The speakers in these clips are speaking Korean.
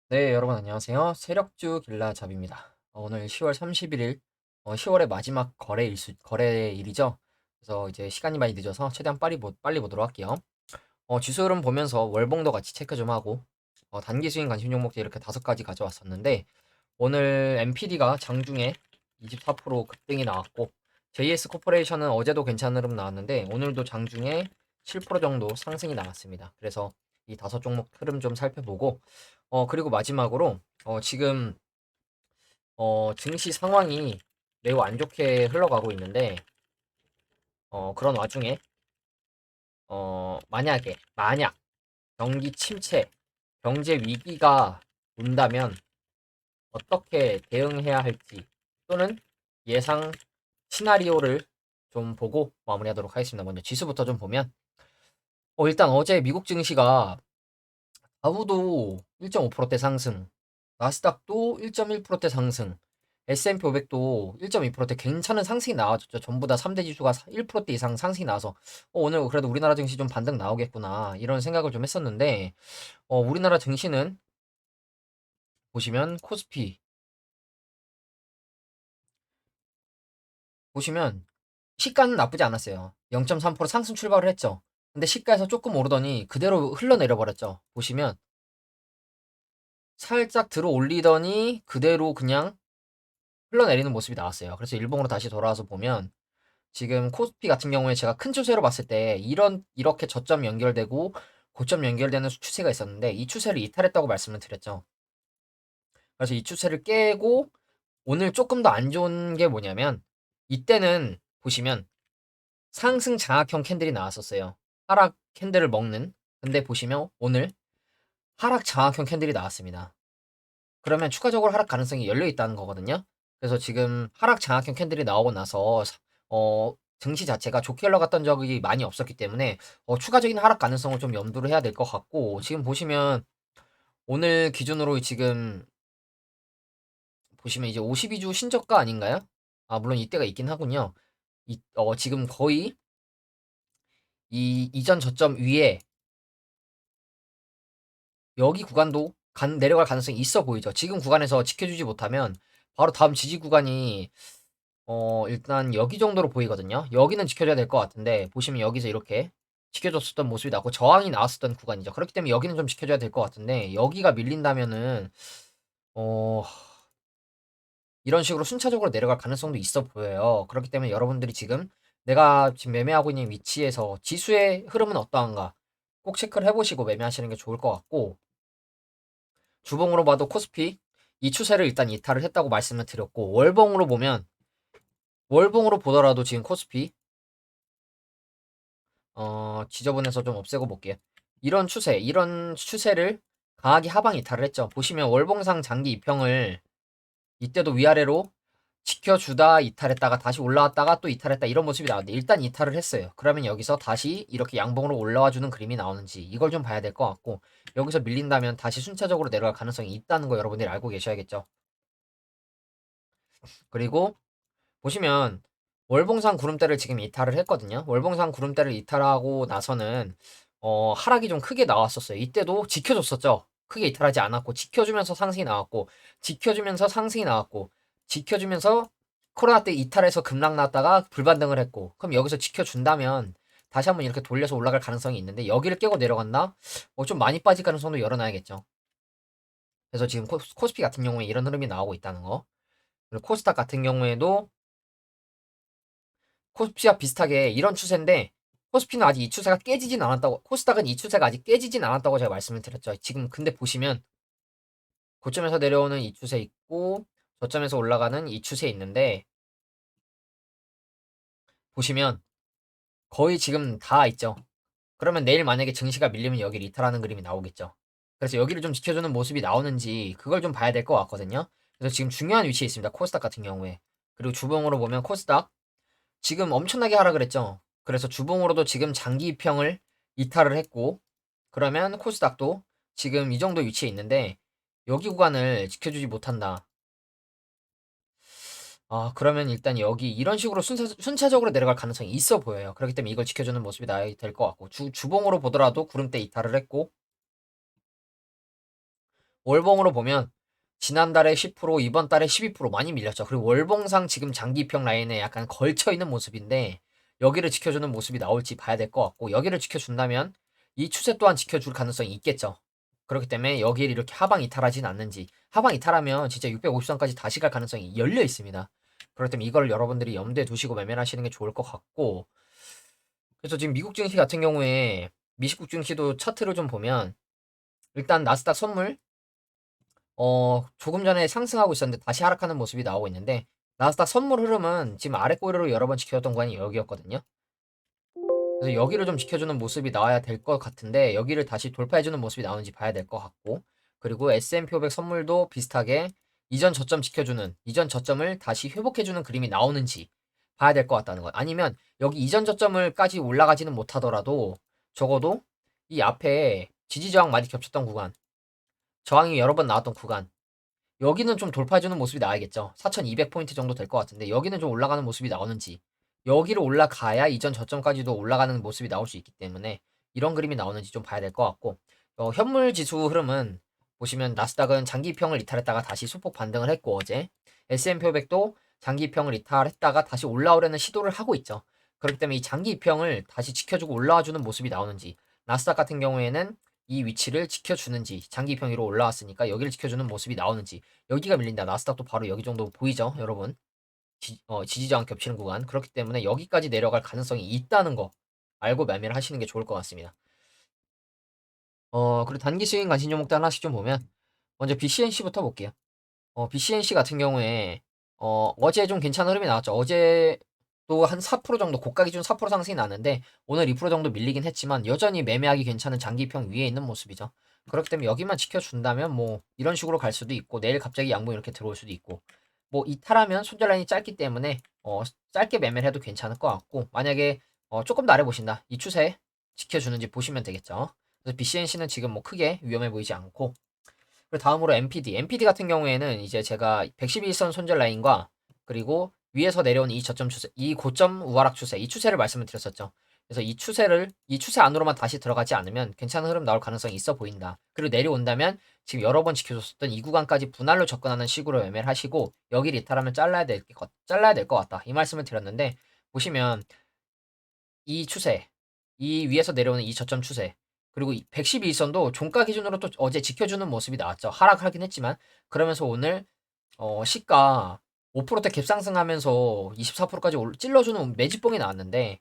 네, 여러분 안녕하세요. 세력주 길라잡입니다. 오늘 10월 31일, 10월의 마지막 거래일이죠. 그래서 이제 시간이 많이 늦어서 최대한 빨리 보도록 할게요. 지수 흐름 보면서 월봉도 같이 체크 좀 하고, 단기 스윙 관심 종목들 이렇게 5가지 가져왔었는데, 오늘 MPD가 장중에 24% 급등이 나왔고, JS 코퍼레이션은 어제도 괜찮은 흐름 나왔는데, 오늘도 장중에 7% 정도 상승이 나왔습니다. 그래서 이 5종목 흐름 좀 살펴보고, 그리고 마지막으로, 지금, 증시 상황이 매우 안 좋게 흘러가고 있는데, 그런 와중에, 만약 경기 침체, 경제 위기가 온다면 어떻게 대응해야 할지, 또는 예상 시나리오를 좀 보고 마무리하도록 하겠습니다. 먼저 지수부터 좀 보면, 일단 어제 미국 증시가 다우도 1.5%대 상승, 나스닥도 1.1%대 상승, S&P 500도 1.2%대 괜찮은 상승이 나와줬죠. 전부 다 3대 지수가 1%대 이상 상승이 나와서 오늘 그래도 우리나라 증시 좀 반등 나오겠구나 이런 생각을 좀 했었는데 우리나라 증시는 보시면 코스피 보시면 시가는 나쁘지 않았어요. 0.3% 상승 출발을 했죠. 근데 시가에서 조금 오르더니 그대로 흘러내려 버렸죠. 보시면 살짝 들어 올리더니 그대로 그냥 흘러내리는 모습이 나왔어요. 그래서 일봉으로 다시 돌아와서 보면 지금 코스피 같은 경우에 제가 큰 추세로 봤을 때 이렇게 저점 연결되고 고점 연결되는 추세가 있었는데 이 추세를 이탈했다고 말씀을 드렸죠. 그래서 이 추세를 깨고 오늘 조금 더 안 좋은 게 뭐냐면 이때는 보시면 상승 장악형 캔들이 나왔었어요. 하락 캔들을 먹는. 근데 보시면 오늘 하락 장악형 캔들이 나왔습니다. 그러면 추가적으로 하락 가능성이 열려 있다는 거거든요. 그래서 지금 하락 장악형 캔들이 나오고 나서 증시 자체가 좋게 흘러갔던 적이 많이 없었기 때문에 추가적인 하락 가능성을 좀 염두를 해야 될 것 같고 지금 보시면 오늘 기준으로 지금 보시면 이제 52주 신저가 아닌가요? 아 물론 이때가 있긴 하군요. 지금 거의 이 이전 저점 위에 여기 구간도 내려갈 가능성이 있어 보이죠. 지금 구간에서 지켜주지 못하면 바로 다음 지지 구간이 일단 여기 정도로 보이거든요. 여기는 지켜줘야 될 것 같은데 보시면 여기서 이렇게 지켜줬었던 모습이 나고 저항이 나왔었던 구간이죠. 그렇기 때문에 여기는 좀 지켜줘야 될 것 같은데 여기가 밀린다면은 어 이런 식으로 순차적으로 내려갈 가능성도 있어 보여요. 그렇기 때문에 여러분들이 지금 내가 지금 매매하고 있는 위치에서 지수의 흐름은 어떠한가 꼭 체크를 해보시고 매매하시는 게 좋을 것 같고 주봉으로 봐도 코스피 이 추세를 일단 이탈을 했다고 말씀을 드렸고 월봉으로 보더라도 지금 코스피 지저분해서 좀 없애고 볼게요. 이런 추세를 강하게 하방 이탈을 했죠. 보시면 월봉상 장기 이평을 이때도 위아래로 지켜주다 이탈했다가 다시 올라왔다가 또 이탈했다 이런 모습이 나왔는데 일단 이탈을 했어요. 그러면 여기서 다시 이렇게 양봉으로 올라와주는 그림이 나오는지 이걸 좀 봐야 될 것 같고 여기서 밀린다면 다시 순차적으로 내려갈 가능성이 있다는 거 여러분들이 알고 계셔야겠죠. 그리고 보시면 월봉상 구름대를 지금 이탈을 했거든요. 월봉상 구름대를 이탈하고 나서는 하락이 좀 크게 나왔었어요. 이때도 지켜줬었죠. 크게 이탈하지 않았고 지켜주면서 상승이 나왔고 지켜주면서 상승이 나왔고 지켜주면서 코로나 때 이탈해서 급락 나왔다가 불반등을 했고 그럼 여기서 지켜준다면 다시 한번 이렇게 돌려서 올라갈 가능성이 있는데 여기를 깨고 내려간다? 좀 많이 빠질 가능성도 열어놔야겠죠. 그래서 지금 코스피 같은 경우에 이런 흐름이 나오고 있다는 거. 그리고 코스닥 같은 경우에도 코스피와 비슷하게 이런 추세인데 코스피는 아직 이 추세가 깨지진 않았다고 코스닥은 이 추세가 아직 깨지진 않았다고 제가 말씀을 드렸죠. 지금 근데 보시면 고점에서 내려오는 이 추세 있고 저점에서 올라가는 이 추세 있는데 보시면 거의 지금 다 있죠. 그러면 내일 만약에 증시가 밀리면 여기 리탈하는 그림이 나오겠죠. 그래서 여기를 좀 지켜주는 모습이 나오는지 그걸 좀 봐야 될 것 같거든요. 그래서 지금 중요한 위치에 있습니다. 코스닥 같은 경우에. 그리고 주봉으로 보면 코스닥 지금 엄청나게 하락을 했죠. 그래서 주봉으로도 지금 장기 입평을 이탈을 했고 그러면 코스닥도 지금 이 정도 위치에 있는데 여기 구간을 지켜주지 못한다. 그러면 일단 여기 이런 식으로 순차적으로 내려갈 가능성이 있어 보여요. 그렇기 때문에 이걸 지켜주는 모습이 나야 될 것 같고 주봉으로 보더라도 구름대 이탈을 했고 월봉으로 보면 지난달에 10%, 이번 달에 12% 많이 밀렸죠. 그리고 월봉상 지금 장기평 라인에 약간 걸쳐 있는 모습인데 여기를 지켜주는 모습이 나올지 봐야 될 것 같고, 여기를 지켜준다면 이 추세 또한 지켜줄 가능성이 있겠죠. 그렇기 때문에 여기를 이렇게 하방 이탈하진 않는지, 하방 이탈하면 진짜 650선까지 다시 갈 가능성이 열려 있습니다. 그렇기 때문에 이걸 여러분들이 염두에 두시고 매매를 하시는 게 좋을 것 같고, 그래서 지금 미국 증시 같은 경우에 미국 증시도 차트를 좀 보면 일단 나스닥 선물 조금 전에 상승하고 있었는데 다시 하락하는 모습이 나오고 있는데, 나스닥 선물 흐름은 지금 아래 꼬리로 여러 번 지켜줬던 구간이 여기였거든요. 그래서 여기를 좀 지켜주는 모습이 나와야 될 것 같은데 여기를 다시 돌파해주는 모습이 나오는지 봐야 될 것 같고, 그리고 S&P 500 선물도 비슷하게 이전 저점 지켜주는, 이전 저점을 다시 회복해주는 그림이 나오는지 봐야 될 것 같다는 거예요. 아니면 여기 이전 저점을까지 올라가지는 못하더라도 적어도 이 앞에 지지저항 많이 겹쳤던 구간, 저항이 여러 번 나왔던 구간, 여기는 좀 돌파해주는 모습이 나와야겠죠. 4200포인트 정도 될 것 같은데 여기는 좀 올라가는 모습이 나오는지, 여기로 올라가야 이전 저점까지도 올라가는 모습이 나올 수 있기 때문에 이런 그림이 나오는지 좀 봐야 될 것 같고, 현물 지수 흐름은 보시면 나스닥은 장기평을 이탈했다가 다시 소폭 반등을 했고, 어제 S&P 500도 장기평을 이탈했다가 다시 올라오려는 시도를 하고 있죠. 그렇기 때문에 이 장기평을 다시 지켜주고 올라와주는 모습이 나오는지, 나스닥 같은 경우에는 이 위치를 지켜주는지, 장기평 위로 올라왔으니까 여기를 지켜주는 모습이 나오는지, 여기가 밀린다. 나스닥도 바로 여기 정도 보이죠, 여러분? 지지저항 겹치는 구간. 그렇기 때문에 여기까지 내려갈 가능성이 있다는 거 알고 매매를 하시는 게 좋을 것 같습니다. 그리고 단기 스윙 관심 종목도 하나씩 좀 보면, 먼저 BCNC부터 볼게요. BCNC 같은 경우에 어제 좀 괜찮은 흐름이 나왔죠. 어제도 한 4% 정도, 고가 기준 4% 상승이 나는데 오늘 2% 정도 밀리긴 했지만 여전히 매매하기 괜찮은 장기평 위에 있는 모습이죠. 그렇기 때문에 여기만 지켜준다면 뭐 이런 식으로 갈 수도 있고, 내일 갑자기 양봉 이렇게 들어올 수도 있고, 뭐 이탈하면 손절 라인이 짧기 때문에 짧게 매매를 해도 괜찮을 것 같고, 만약에 조금 더 아래 보신다, 이 추세 지켜주는지 보시면 되겠죠. 그래서 BCNC는 지금 뭐 크게 위험해 보이지 않고, 그리고 다음으로 MPD 같은 경우에는 이제 제가 111선 손절 라인과 그리고 위에서 내려온 이 저점 추세, 이 고점 우하락 추세, 이 추세를 말씀을 드렸었죠. 그래서 이 추세 안으로만 다시 들어가지 않으면 괜찮은 흐름 나올 가능성이 있어 보인다. 그리고 내려온다면 지금 여러 번 지켜줬었던 이 구간까지 분할로 접근하는 식으로 매매를 하시고, 여기를 이탈하면 잘라야 될 것 같다, 이 말씀을 드렸는데, 보시면 이 추세, 이 위에서 내려오는 이 저점 추세, 그리고 112일선도 종가 기준으로 또 어제 지켜주는 모습이 나왔죠. 하락하긴 했지만, 그러면서 오늘 시가 5%대 갭상승하면서 24%까지 찔러주는 매집봉이 나왔는데,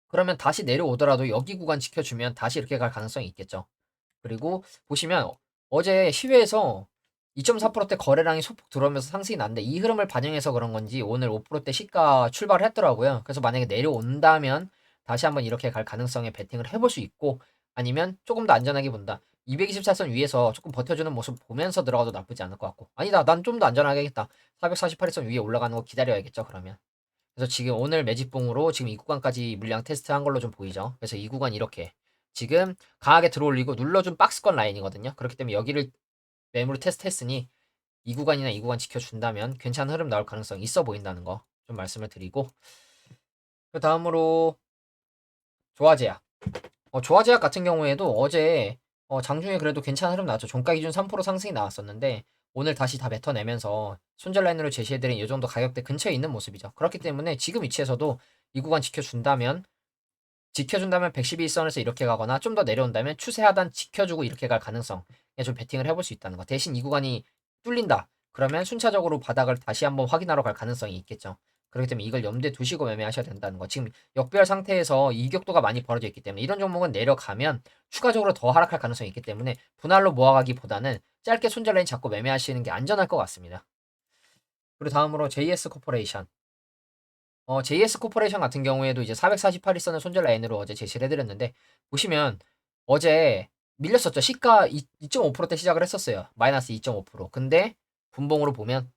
그러면 다시 내려오더라도 여기 구간 지켜주면 다시 이렇게 갈 가능성이 있겠죠. 그리고 보시면 어제 시외에서 2.4%대 거래량이 소폭 들어오면서 상승이 났는데 이 흐름을 반영해서 그런 건지 오늘 5%대 시가 출발을 했더라고요. 그래서 만약에 내려온다면 다시 한번 이렇게 갈 가능성에 베팅을 해볼 수 있고, 아니면 조금 더 안전하게 본다, 224선 위에서 조금 버텨주는 모습 보면서 들어가도 나쁘지 않을 것 같고, 아니다, 난 좀 더 안전하게 하겠다, 448선 위에 올라가는 거 기다려야겠죠, 그러면. 그래서 지금 오늘 매집봉으로 지금 이 구간까지 물량 테스트한 걸로 좀 보이죠. 그래서 이 구간 이렇게 지금 강하게 들어올리고 눌러준 박스권 라인이거든요. 그렇기 때문에 여기를 매물로 테스트했으니 이 구간이나 이 구간 지켜준다면 괜찮은 흐름 나올 가능성이 있어 보인다는 거 좀 말씀을 드리고, 그 다음으로 조화제약. 조화제약 같은 경우에도 어제 장중에 그래도 괜찮은 흐름 나왔죠. 종가 기준 3% 상승이 나왔었는데 오늘 다시 다 뱉어내면서 손절 라인으로 제시해드린 이 정도 가격대 근처에 있는 모습이죠. 그렇기 때문에 지금 위치에서도 이 구간 지켜준다면 112선에서 이렇게 가거나 좀 더 내려온다면 추세 하단 지켜주고 이렇게 갈 가능성에 좀 베팅을 해볼 수 있다는 거. 대신 이 구간이 뚫린다, 그러면 순차적으로 바닥을 다시 한번 확인하러 갈 가능성이 있겠죠. 그렇기 때문에 이걸 염두에 두시고 매매하셔야 된다는 거. 지금 역배열 상태에서 이격도가 많이 벌어져 있기 때문에 이런 종목은 내려가면 추가적으로 더 하락할 가능성이 있기 때문에 분할로 모아가기보다는 짧게 손절 라인 잡고 매매하시는 게 안전할 것 같습니다. 그리고 다음으로 JS 코퍼레이션. JS 코퍼레이션 같은 경우에도 이제 448일선을 손절 라인으로 어제 제시를 해드렸는데, 보시면 어제 밀렸었죠. 시가 2.5%대 시작을 했었어요. 마이너스 2.5%. 근데 분봉으로 보시면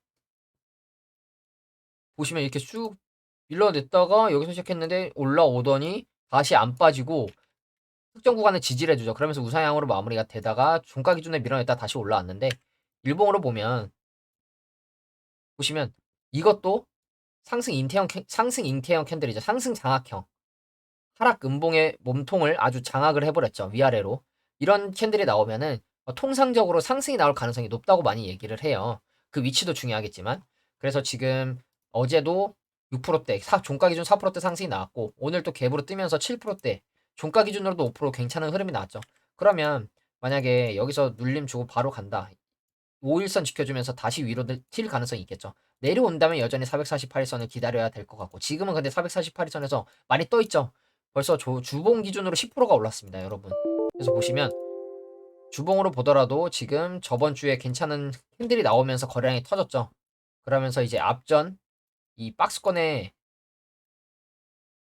이렇게 쭉 밀려냈다가 여기서 시작했는데 올라오더니 다시 안 빠지고 특정 구간을 지지를 해주죠. 그러면서 우상향으로 마무리가 되다가 종가 기준에 밀어냈다 다시 올라왔는데, 일봉으로 보시면 이것도 상승 잉태형 캔들이죠. 상승 장악형. 하락 음봉의 몸통을 아주 장악을 해버렸죠. 위아래로. 이런 캔들이 나오면은 통상적으로 상승이 나올 가능성이 높다고 많이 얘기를 해요. 그 위치도 중요하겠지만. 그래서 지금 어제도 6%대, 종가 기준 4%대 상승이 나왔고, 오늘 또 갭으로 뜨면서 7%대, 종가 기준으로도 5% 괜찮은 흐름이 나왔죠. 그러면 만약에 여기서 눌림 주고 바로 간다. 5일선 지켜주면서 다시 위로 튈 가능성이 있겠죠. 내려온다면 여전히 448일선을 기다려야 될 것 같고, 지금은 근데 448일선에서 많이 떠 있죠. 벌써 주봉 기준으로 10%가 올랐습니다, 여러분. 그래서 보시면 주봉으로 보더라도 지금 저번 주에 괜찮은 캔들이 나오면서 거래량이 터졌죠. 그러면서 이제 앞전 이 박스권의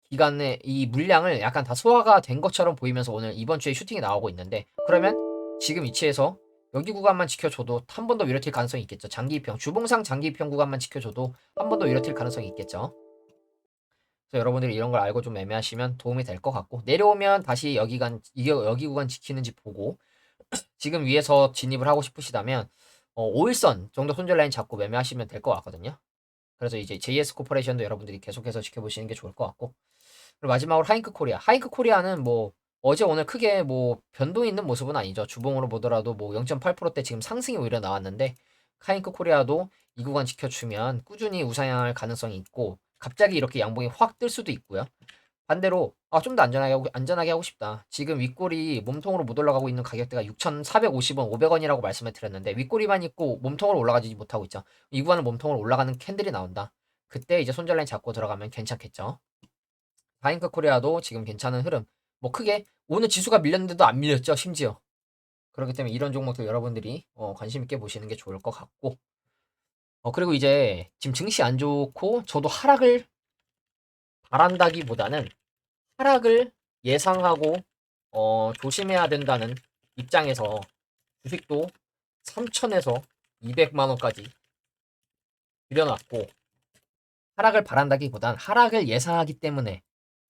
기간에 이 물량을 약간 다 소화가 된 것처럼 보이면서 오늘 이번 주에 슈팅이 나오고 있는데, 그러면 지금 위치에서 여기 구간만 지켜줘도 한 번 더 위로 튈 가능성이 있겠죠. 장기 입형, 주봉상 장기 입형 구간만 지켜줘도 한 번 더 위로 튈 가능성이 있겠죠. 그래서 여러분들이 이런 걸 알고 좀 매매하시면 도움이 될 것 같고, 내려오면 다시 여기 구간 지키는지 보고, 지금 위에서 진입을 하고 싶으시다면 5일선 정도 손절 라인 잡고 매매하시면 될 것 같거든요. 그래서 이제 JS 코퍼레이션도 여러분들이 계속해서 지켜보시는 게 좋을 것 같고, 그리고 마지막으로 하이크 코리아. 하이크 코리아는 뭐 어제 오늘 크게 뭐 변동 있는 모습은 아니죠. 주봉으로 보더라도 뭐 0.8%대 지금 상승이 오히려 나왔는데, 하이크 코리아도 이 구간 지켜주면 꾸준히 우상향할 가능성이 있고, 갑자기 이렇게 양봉이 확 뜰 수도 있고요. 반대로 좀 더 안전하게 하고 싶다. 지금 윗골이 몸통으로 못 올라가고 있는 가격대가 6,450원, 500원이라고 말씀을 드렸는데, 윗골이만 있고 몸통으로 올라가지 못하고 있죠. 이 구간은 몸통으로 올라가는 캔들이 나온다. 그때 이제 손절라인 잡고 들어가면 괜찮겠죠. 바잉크 코리아도 지금 괜찮은 흐름. 뭐 크게 오늘 지수가 밀렸는데도 안 밀렸죠, 심지어. 그렇기 때문에 이런 종목들 여러분들이 관심 있게 보시는 게 좋을 것 같고. 그리고 이제 지금 증시 안 좋고 저도 하락을 바란다기보다는 하락을 예상하고 조심해야 된다는 입장에서 주식도 3천에서 200만 원까지 들여놨고, 하락을 바란다기보단 하락을 예상하기 때문에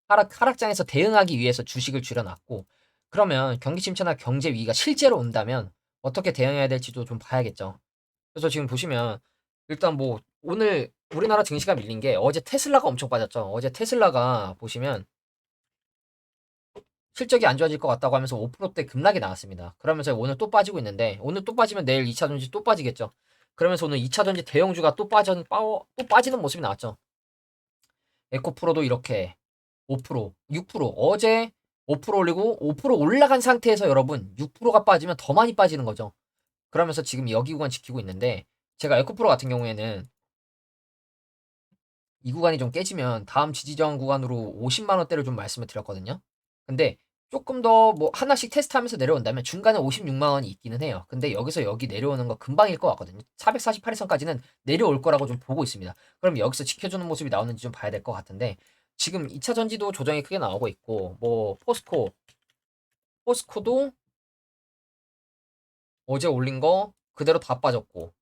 하락장에서 대응하기 위해서 주식을 줄여놨고, 그러면 경기 침체나 경제 위기가 실제로 온다면 어떻게 대응해야 될지도 좀 봐야겠죠. 그래서 지금 보시면 일단 뭐 오늘 우리나라 증시가 밀린 게 어제 테슬라가 엄청 빠졌죠. 어제 테슬라가 보시면 실적이 안 좋아질 것 같다고 하면서 5%대 급락이 나왔습니다. 그러면서 오늘 또 빠지고 있는데, 오늘 또 빠지면 내일 2차 전지 또 빠지겠죠. 그러면서 오늘 2차 전지 대형주가 또 빠지는 모습이 나왔죠. 에코프로도 이렇게 5%, 6%, 어제 5% 올리고 5% 올라간 상태에서 여러분 6%가 빠지면 더 많이 빠지는 거죠. 그러면서 지금 여기 구간 지키고 있는데, 제가 에코프로 같은 경우에는 이 구간이 좀 깨지면 다음 지지저항 구간으로 50만 원대를 좀 말씀을 드렸거든요. 근데 조금 더 뭐 하나씩 테스트하면서 내려온다면 중간에 56만 원이 있기는 해요. 근데 여기서 여기 내려오는 거 금방일 것 같거든요. 448선까지는 내려올 거라고 좀 보고 있습니다. 그럼 여기서 지켜주는 모습이 나오는지 좀 봐야 될 것 같은데, 지금 2차 전지도 조정이 크게 나오고 있고, 뭐 포스코도 어제 올린 거 그대로 다 빠졌고,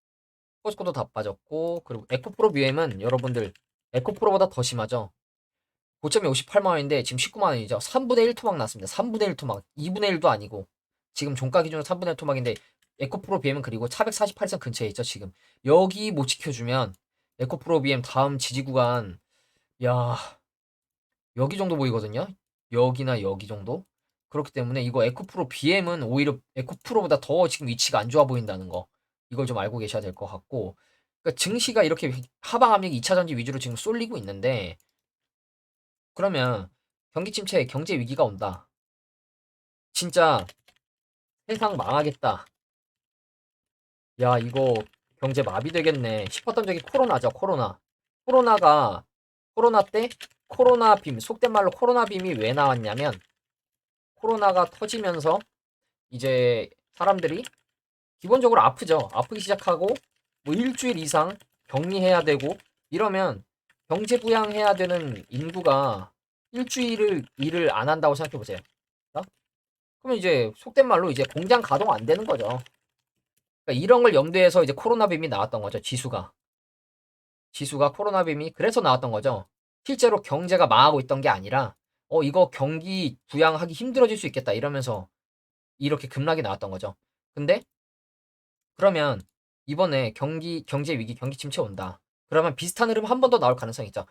포스코도 다 빠졌고, 그리고 에코프로 BM은 여러분들 에코프로보다 더 심하죠. 고점이 58만 원인데 지금 19만 원이죠. 3분의 1 토막 났습니다. 3분의 1 토막. 2분의 1도 아니고. 지금 종가 기준으로 3분의 1 토막인데, 에코프로 BM은 그리고 448선 근처에 있죠, 지금. 여기 못 지켜주면 에코프로 BM 다음 지지 구간, 야, 여기 정도 보이거든요. 여기나 여기 정도. 그렇기 때문에 이거 에코프로 BM은 오히려 에코프로보다 더 지금 위치가 안 좋아 보인다는 거. 이걸 좀 알고 계셔야 될 것 같고. 그러니까 증시가 이렇게 하방 압력 2차 전지 위주로 지금 쏠리고 있는데, 그러면 경기 침체, 경제 위기가 온다. 진짜 세상 망하겠다. 야, 이거 경제 마비되겠네 싶었던 적이 코로나죠, 코로나. 코로나가, 코로나 때 코로나 빔, 속된 말로 코로나 빔이 왜 나왔냐면, 코로나가 터지면서 이제 사람들이 기본적으로 아프죠. 아프기 시작하고 뭐 일주일 이상 격리해야 되고, 이러면 경제 부양해야 되는 인구가 일주일을 일을 안 한다고 생각해 보세요. 그러면 이제 속된 말로 이제 공장 가동 안 되는 거죠. 그러니까 이런 걸 염두해서 이제 코로나 빔이 나왔던 거죠. 지수가 코로나 빔이 그래서 나왔던 거죠. 실제로 경제가 망하고 있던 게 아니라 이거 경기 부양하기 힘들어질 수 있겠다 이러면서 이렇게 급락이 나왔던 거죠. 근데 그러면 이번에 경제 위기, 경기 침체 온다. 그러면 비슷한 흐름 한 번 더 나올 가능성이 있죠.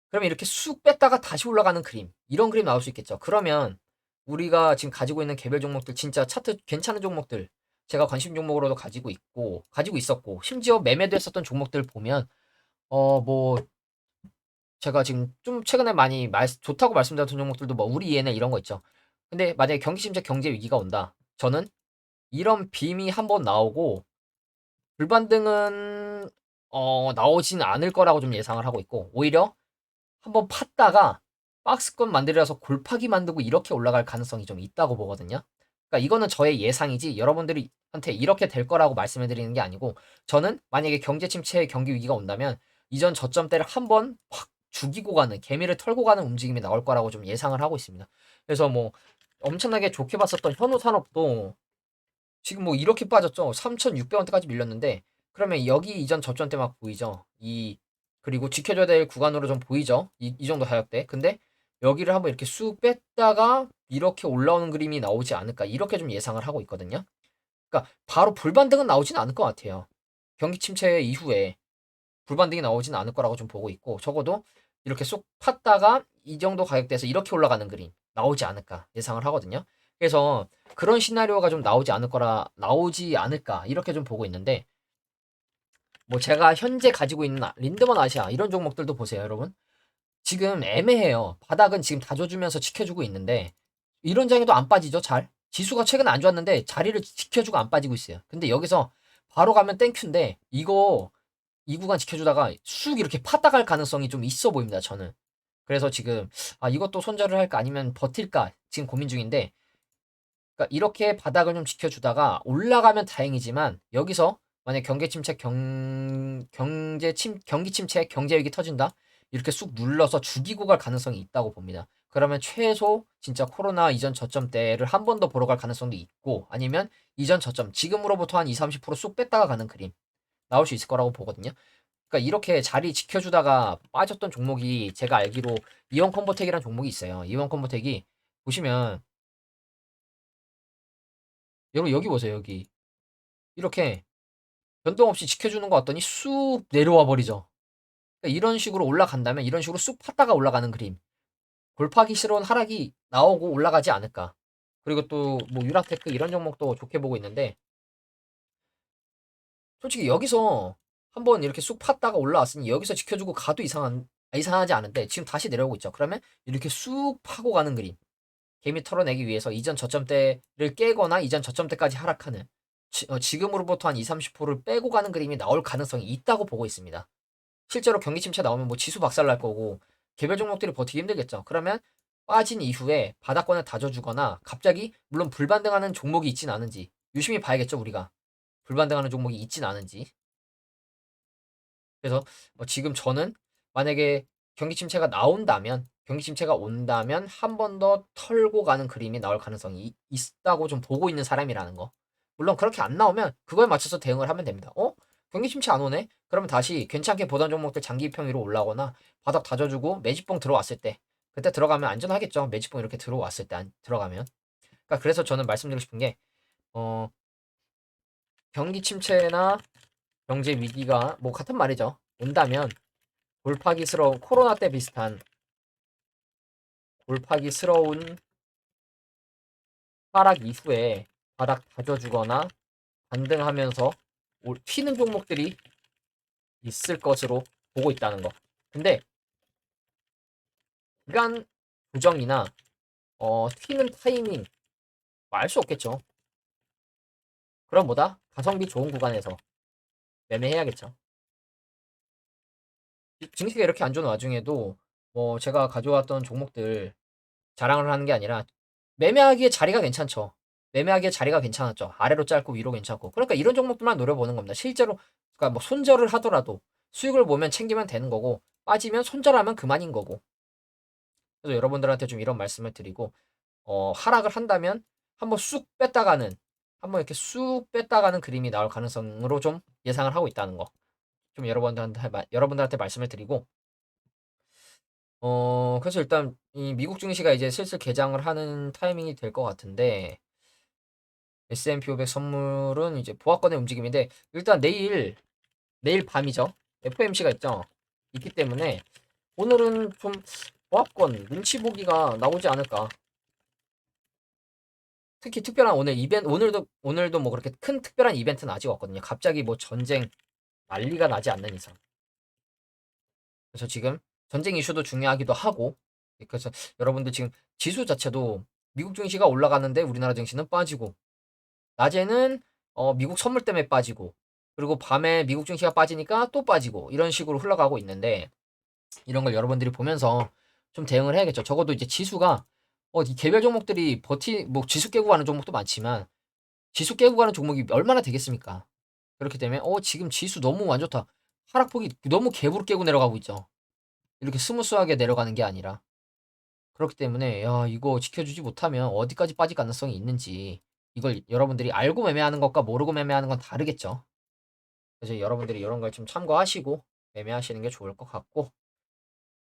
그러면 이렇게 쑥 뺐다가 다시 올라가는 그림, 이런 그림 나올 수 있겠죠. 그러면 우리가 지금 가지고 있는 개별 종목들, 진짜 차트 괜찮은 종목들, 제가 관심 종목으로도 가지고 있었고, 심지어 매매도 했었던 종목들 보면, 뭐, 제가 지금 좀 최근에 많이 좋다고 말씀드렸던 종목들도 뭐, 우리 ENL 이런 거 있죠. 근데 만약에 경기 침체 경제 위기가 온다. 저는 이런 빔이 한번 나오고, 불반등은, 나오진 않을 거라고 좀 예상을 하고 있고, 오히려 한번 팠다가 박스권 만들어서 골파기 만들고 이렇게 올라갈 가능성이 좀 있다고 보거든요. 그러니까 이거는 저의 예상이지 여러분들이 한테 이렇게 될 거라고 말씀해 드리는 게 아니고 저는 만약에 경제 침체 경기 위기가 온다면 이전 저점대를 한번 확 죽이고 가는 개미를 털고 가는 움직임이 나올 거라고 좀 예상을 하고 있습니다. 그래서 뭐 엄청나게 좋게 봤었던 현우산업도 지금 뭐 이렇게 빠졌죠. 3,600원대까지 밀렸는데 그러면 여기 이전 저점대 막 보이죠. 그리고 지켜줘야 될 구간으로 좀 보이죠. 이 정도 가격대. 근데 여기를 한번 이렇게 쑥 뺐다가 이렇게 올라오는 그림이 나오지 않을까 이렇게 좀 예상을 하고 있거든요. 그러니까 바로 불반등은 나오진 않을 것 같아요. 경기 침체 이후에 불반등이 나오진 않을 거라고 좀 보고 있고 적어도 이렇게 쏙 팠다가 이 정도 가격대에서 이렇게 올라가는 그림 나오지 않을까 예상을 하거든요. 그래서 그런 시나리오가 좀 나오지 않을까 이렇게 좀 보고 있는데 뭐 제가 현재 가지고 있는 린드먼 아시아 이런 종목들도 보세요, 여러분. 지금 애매해요. 바닥은 지금 다져주면서 지켜주고 있는데 이런 장에도 안 빠지죠, 잘. 지수가 최근 안 좋았는데 자리를 지켜주고 안 빠지고 있어요. 근데 여기서 바로 가면 땡큐인데 이거 이 구간 지켜주다가 쑥 이렇게 팠다 갈 가능성이 좀 있어 보입니다, 저는. 그래서 지금 이것도 손절을 할까 아니면 버틸까 지금 고민 중인데 그러니까 이렇게 바닥을 좀 지켜주다가 올라가면 다행이지만 여기서 만약 경기 침체 경제 위기 터진다 이렇게 쑥 눌러서 죽이고 갈 가능성이 있다고 봅니다. 그러면 최소 진짜 코로나 이전 저점대를 한 번 더 보러 갈 가능성도 있고 아니면 이전 저점 지금으로부터 한 2, 30%쑥 뺐다가 가는 그림 나올 수 있을 거라고 보거든요. 그러니까 이렇게 자리 지켜주다가 빠졌던 종목이 제가 알기로 이원 컴보텍이라는 종목이 있어요. 이원 컴보텍이 보시면 여러분 여기 보세요. 여기 이렇게 변동 없이 지켜주는 거 같더니 쑥 내려와 버리죠. 그러니까 이런 식으로 올라간다면 이런 식으로 쑥 팠다가 올라가는 그림. 골파기스러운 하락이 나오고 올라가지 않을까. 그리고 또 뭐 유라테크 이런 종목도 좋게 보고 있는데 솔직히 여기서 한번 이렇게 쑥 팠다가 올라왔으니 여기서 지켜주고 가도 이상하지 않은데 지금 다시 내려오고 있죠. 그러면 이렇게 쑥 파고 가는 그림. 개미 털어내기 위해서 이전 저점대를 깨거나 이전 저점대까지 하락하는 지금으로부터 한 2, 30%를 빼고 가는 그림이 나올 가능성이 있다고 보고 있습니다. 실제로 경기 침체 나오면 뭐 지수 박살날 거고 개별 종목들이 버티기 힘들겠죠. 그러면 빠진 이후에 바닥권을 다져주거나 갑자기 물론 불반등하는 종목이 있진 않은지 유심히 봐야겠죠 우리가. 불반등하는 종목이 있진 않은지. 그래서 지금 저는 만약에 경기 침체가 온다면 한 번 더 털고 가는 그림이 나올 가능성이 있다고 좀 보고 있는 사람이라는 거. 물론 그렇게 안 나오면 그거에 맞춰서 대응을 하면 됩니다. 경기 침체 안 오네? 그러면 다시 괜찮게 보던 종목들 장기 평위로 올라오거나 바닥 다져주고 매집봉 들어왔을 때 그때 들어가면 안전하겠죠. 매집봉 이렇게 들어왔을 때 들어가면. 그러니까 그래서 저는 말씀드리고 싶은 게 어, 경기 침체나 경제 위기가 뭐 같은 말이죠. 온다면 골파기스러운 코로나 때 비슷한 골파기스러운 하락 이후에 바닥 다져주거나 반등하면서 튀는 종목들이 있을 것으로 보고 있다는 거. 근데 기간 조정이나 튀는 타이밍 알 수 없겠죠. 그럼 뭐다? 가성비 좋은 구간에서 매매해야겠죠. 증시가 이렇게 안 좋은 와중에도 뭐 제가 가져왔던 종목들 자랑을 하는 게 아니라 매매하기에 자리가 괜찮죠. 매매하기에 자리가 괜찮았죠. 아래로 짧고 위로 괜찮고. 그러니까 이런 종목들만 노려보는 겁니다. 실제로 그러니까 뭐 손절을 하더라도 수익을 보면 챙기면 되는 거고 빠지면 손절하면 그만인 거고. 그래서 여러분들한테 좀 이런 말씀을 드리고 하락을 한다면 한번 쑥 뺐다가는 한번 이렇게 쑥 뺐다가는 그림이 나올 가능성으로 좀 예상을 하고 있다는 거. 좀 여러분들한테 말씀을 드리고 그래서 일단 이 미국 증시가 이제 슬슬 개장을 하는 타이밍이 될 것 같은데 S&P 500 선물은 이제 보합권의 움직임인데 일단 내일 밤이죠. FOMC가 있기 때문에 오늘은 좀 보합권 눈치 보기가 나오지 않을까. 특히 특별한 오늘 이벤트 오늘도 뭐 그렇게 큰 특별한 이벤트는 아직 없거든요. 갑자기 뭐 전쟁 난리가 나지 않는 이상. 그래서 지금 전쟁 이슈도 중요하기도 하고 그래서 여러분들 지금 지수 자체도 미국 증시가 올라가는데 우리나라 증시는 빠지고 낮에는 미국 선물 때문에 빠지고 그리고 밤에 미국 증시가 빠지니까 또 빠지고 이런 식으로 흘러가고 있는데 이런 걸 여러분들이 보면서 좀 대응을 해야겠죠. 적어도 이제 지수가 이 개별 종목들이 뭐 지수 깨고 가는 종목도 많지만 지수 깨고 가는 종목이 얼마나 되겠습니까? 그렇기 때문에 지금 지수 너무 안 좋다. 하락폭이 너무 갭으로 깨고 내려가고 있죠. 이렇게 스무스하게 내려가는 게 아니라. 그렇기 때문에 야 이거 지켜주지 못하면 어디까지 빠질 가능성이 있는지 이걸 여러분들이 알고 매매하는 것과 모르고 매매하는 건 다르겠죠. 그래서 여러분들이 이런 걸 좀 참고하시고 매매하시는 게 좋을 것 같고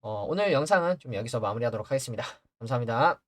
오늘 영상은 좀 여기서 마무리하도록 하겠습니다. 감사합니다.